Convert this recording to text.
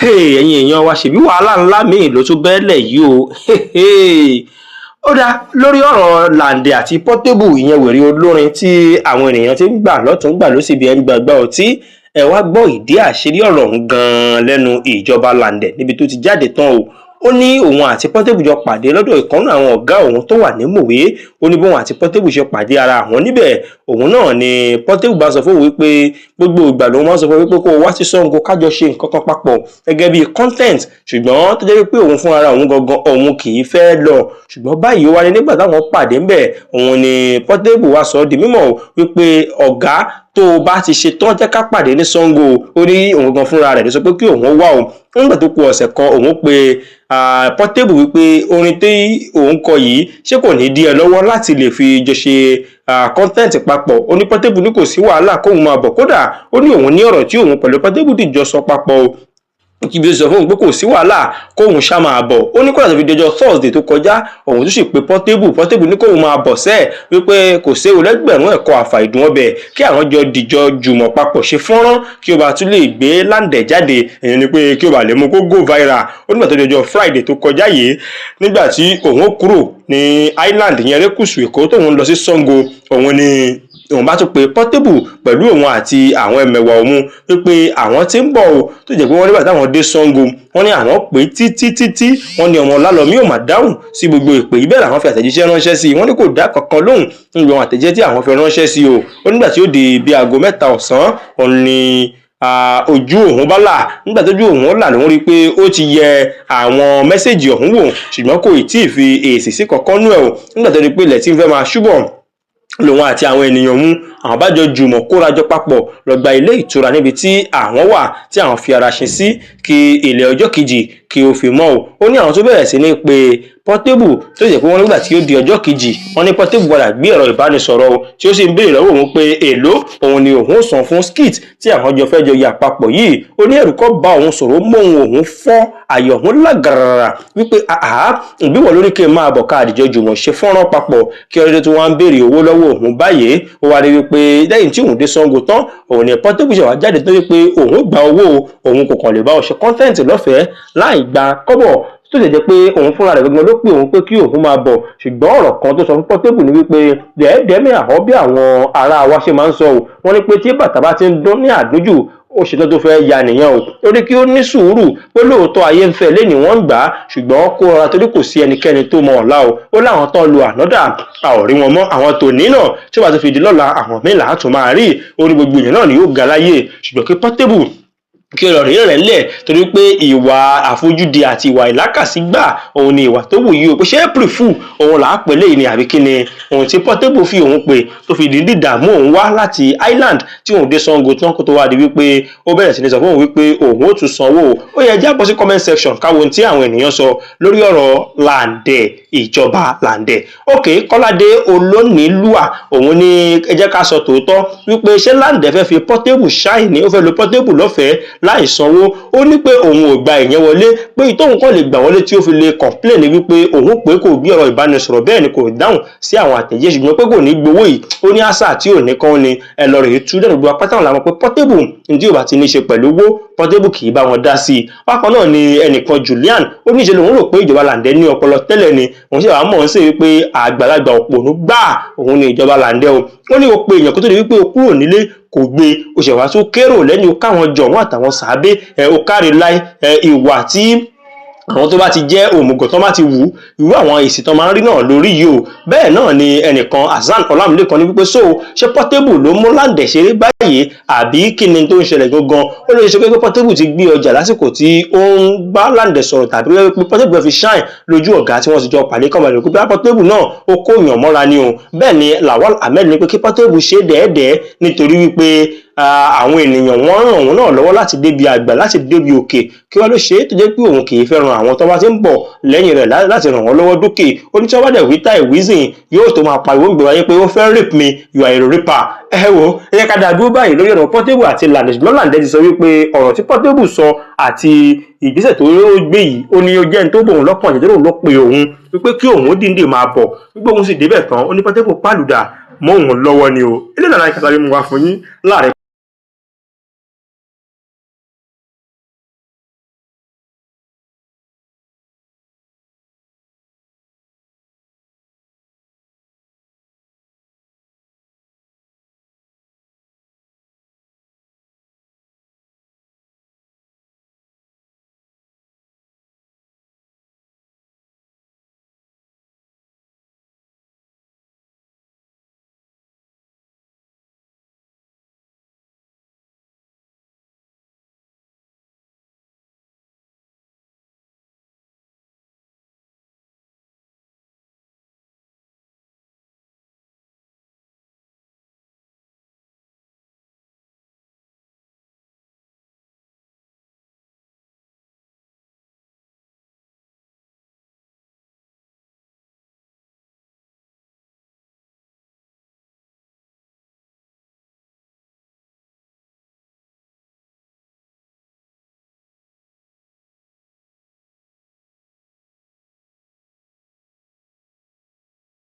Ẹ̀yin èèyàn wa ṣèbí wàhálà ńlá míì ló tún bẹ́lẹ̀ yìí o. Ó dá lórí ọ̀rọ̀ Lande àti Portable ìyẹn wèrè olórin tí àwọn ènìyàn ti ń gbà lọ́tún gbà lósì bí ẹni gbàgbà ọtí. Ẹ wá gbọ́ ìdí àṣírí ọ̀rọ̀ ọ̀hún gan-an lẹ́nu ìjọba Lande níbi tó ti jáde tán o. Ó ní òun àti Portable jọ pàdé lọ́dọ̀ ìkànnì àwọn ọ̀gá òun tó wà ní Mòwe. Ó ní bóun àti Portable ṣe pàdé ara àwọn níbẹ̀. Òun náà ni Portable bá sọ fún òun wípé gbogbo ìgbà lòun máa ń sọ fún wípé kó wá sí Ṣàngó kájọ ṣe nǹkan kan papọ̀ gẹ́gẹ́ bí content, ṣùgbọ́n tó jẹ́ wípé òun fún ara òun gangan òun kì í fẹ́ lọ. Ṣùgbọ́n báyìí ó wá ní nígbà táwọn pàdé ńbẹ̀, òun ni Portable wá sọ di mímọ̀ wípé ọ̀gá tó bá ti ṣe tán jẹ́ ká pàdé ní Ṣàngó. Ó ní òun gan fúnra rẹ̀ ló sọ pé kí òun wá o. Nígbà tó kù ọ̀sẹ̀ kan òun pe Portable wípé orin tí òun kọ yìí ṣé kò ní dí ẹ lọ́wọ́ láti lè fi jọ ṣe content papọ̀. Ó ní Portable ní kò sí wàhálà kóun máa bọ̀, kódà ó ní òun ní ọ̀rọ̀ tí òun pẹ̀lú Portable dìjọ sọ papọ̀ o. Kí bí ó sọ fún òun pé kò sí wàhálà kóun ṣá máa bọ̀. Ó ní kódà tó fi dọjọ́ Thursday tó kọjá òun tún sì pe Portable ní kóun máa bọ̀ sẹ́ẹ̀ wípé kò séwu lẹ́gbẹ̀rún ẹ̀kọ́ àfàìdùn ọbẹ̀ kí àwọn jọ dìjọ jùmọ̀ papọ̀ ṣe fọ́nrán kí ó bá tún lè gbé Lande jáde. Èyí ni pé kí ó bá lè mú kó go viral. Ó nígbà tó dọjọ́ Friday tó kọjá yìí, nígbà tí òun kúrò ní Island yẹn Erékùṣù Èkó tóun lọ sí Ṣàngó, òun ni òun bá tún pe Portable pẹ̀lú òun àti àwọn ẹmẹ̀wà òun wípé àwọn tí ń bọ̀ o, tó jẹ́ pé wọ́n nígbà táwọn dé Ṣàngó wọ́n ní àwọn pé títí wọ́n ní ọmọ Ọlálọ́mí ò mà dáhùn sí gbogbo ìpè yìí, bẹ́ẹ̀ làwọn fi àtẹ̀jíṣẹ́ ránṣẹ́ sí i, wọ́n ní kò dá kankan lóhùn níbi àwọn àtẹ̀jíṣẹ́ tí àwọn fi ránṣẹ́ sí i o. Ó nígbà tí ó di bí aago 3 ọ̀sán òun ni ojú òun bá là. Nígbà tójú òun là lòun rí pé ó ti yẹ àwọn mẹ́sẹ̀jì ọ̀hún wò, ṣùgbọ́n kò tí ì fi èsì sí kankan nú ẹ̀ o. Nígbà tó rí pé ilẹ̀ tí ń fẹ́ máa ṣúbọ̀ lòun àti àwọn ènìyàn mú, àwọn bá jọ jùmọ̀ kórajọ papọ̀ lọ gba ilé ìtura níbi tí àwọn wà tí àwọn fi ara ṣe sí kí ilẹ̀ ọjọ́ kejì kí ó fi mọ́ o. Ó ní àwọn tó bẹ̀rẹ̀ sí ní pé Portable tó jẹ́ pé wọ́n nígbà tí ó di ọjọ́ kejì wọ́n ní Portable padà gbé ẹ̀rọ ìbánisọ̀rọ̀ o tí ó sì ń béèrè lọ́wọ́ òun pé èló òun ni òun san fún skit tí àwọn jọ fẹ́ jọ yà papọ̀ yìí. Ó ní ẹ̀rù kọ́ bá òun sọ̀rọ̀ mọ́ òun fọ́ ayọ̀ òun lágàràrà wípé ìbí wọ̀ lórí kí n máa bọ̀ ká àdìjọ jùmọ̀ ṣe fọ́nrán papọ̀ kí ọdún tó wá ń béèrè owó lọ́wọ́ òun báyìí. Ó wá rí wípé lẹ́yìn tí òun dé Ṣàngó tán, òun ni Portable ṣe wá jáde tó wípé òun gba owó òun kò kàn lè bá ọ ṣe content lọ́fẹ̀ẹ́ láì gba kọ́bọ̀, tó jẹ́ pé òun fúnra rẹ̀ gbogbo ló pè òun pé kí òun máa bọ̀. Ṣùgbọ́n ọ̀rọ̀ kan tó sọ fún Portable ni wípé dẹ́ẹ̀dẹ́mẹ̀ àhọ́ bí àwọn ará wa ṣe máa ń sọ o, wọ́n ní pé tí bàtà bá ti ń dún ní àdójù ó ṣetán tó fẹ́ ya nìyẹn o. Torí kí ó ní sùúrù pé lóòótọ́ ayé ń fẹ́ lẹ́ni wọ́n ń gbà á, ṣùgbọ́n kó rọra torí kò sí ẹnikẹ́ni tó mọ ọ̀la o. Ó láwọn tán lu ànọ́dà a ò rí wọn mọ́, àwọn tòní náà tí ó bá tó fi di lọ́la àwọn míì làá tún máa rí. Ó ní gbogbo èèyàn náà ni yóò ga láyé, ṣùgbọ́n kí Portable kí ọ̀rọ̀ rẹ̀ ńlẹ̀ torí pé ìwà àfojúdi àti ìwà ìlákàsígbà òun ni ìwà tó wù yìí o. Pé ṣé April Fool òun là á pè léyìí ni àbí kí ni ohun tí Portable fi òun pè tó fi dídì dààmú òun wá láti Island tí òun dé Ṣàngó tán kó tó wá di wípé ó bẹ̀rẹ̀ sí ní sọ fún òun wípé òun ó tún sanwó. Ó yẹ jábọ̀ sí comment section káwọn ohun tí àwọn ènìyàn sọ lórí ọ̀rọ̀ Lande, ìjọba Lande. Kọ́ládé Olónílùwà òun ni ẹ jẹ́ ká sọ tòótọ́ wípé ṣé Lande fẹ́ fi Portable ṣáì ní, ó fẹ́ lo Portable lọ́fẹ̀ẹ́ láì sanwó. Ó ní pé òun ò gba ìyẹn wọlé, pé ìtòhun kan lè gbà wọlé tí ó fi lè complain wípé òun pé kò gbé ọ̀rọ̀ ìbánisọ̀rọ̀ bẹ́ẹ̀ ni kò dáhùn sí àwọn àtẹ̀jíṣẹ́, ṣùgbọ́n pé kò ní gbowó yìí. Ó ní àṣà tí ò ní kan ni ẹ lọ rèé tú dẹ́nu gbogbo apátá làwọn pé Portable ní tí ò bá ti ní ṣe pẹ̀lú owó Portable kì í bá wọn dá sí i. Bákan náà ni ẹnìkan Julian ó ní ṣe lòun rò pé ìjọba Lande ní ọpọlọ tẹ́lẹ̀ ni, òun sì wá mọ̀ ń sè wípé àgbàlagbà òpònú gbà òun ni ìjọba Lande o. Ó ní o pe èèyàn kó tó di wípé o kúrò nílé kò gbé, o ṣe wá tó kérò lẹ́yìn o káwọn jọ̀wọ́n àtàwọn sàábé o kárí láì ìwà tí àwọn tó bá ti jẹ́ òmùgọ̀ tó bá ti wù irú àwọn èsì tó máa ń rí náà lórí yìí o. Bẹ́ẹ̀ náà ni ẹnìkan Hasan Ọlámilékan ní wípé ṣé Portable ló mú Lande ṣeré báyìí àbí kí ni tó ń ṣẹlẹ̀ gangan. Ó lè ṣe pé Portable ti gbé ọjà lásìkò tí ó ń bá Lande sọ̀rọ̀, tàbí pé Portable fi shine lójú ọ̀gá tí wọ́n ti jọ pàdé kọ́mọ̀ lè kó pé Portable náà ó kó èèyàn mọ́ra ni o. Bẹ́ẹ̀ ni Lawal Ahmed ní pé kí Portable ṣe dẹ́ẹ̀dẹ́ nítorí wípé àwọn ènìyàn wọ́n ràn òun náà lọ́wọ́ láti débi àgbà, láti débi òkè. Kí wá ló ṣe tó jẹ́ pé òun kì í fẹ́ ran àwọn tó bá ti ń bọ̀ lẹ́yìn rẹ̀ láti ràn wọ́n lọ́wọ́ dókè. Ó ní tí wọ́n bá dẹ̀ wí táì wíìsìn yóò tó máa pariwo gbèrò ayé pé ó fẹ́ rape me, you are a raper. Ẹ wo ẹ jẹ́ ká dá dúró báyìí lórí ọ̀rọ̀ Portable àti Lande. Ṣùgbọ́n Lande ti sọ wípé ọ̀rọ̀ tí Portable sọ àti ìgbésẹ̀ tó gbé yìí ó ní ó jẹ́ ní tó bọ̀ òun lọ́kàn jẹ́ tó lóun ló pe òun wípé kí òun dìndín máa bọ̀, wípé òun sì débẹ̀ tán ó ní Portable pàlùdà mọ́ òun lọ́wọ́ ni o. Eléyìí náà ni kàtàrí mu wá fún yín láàrẹ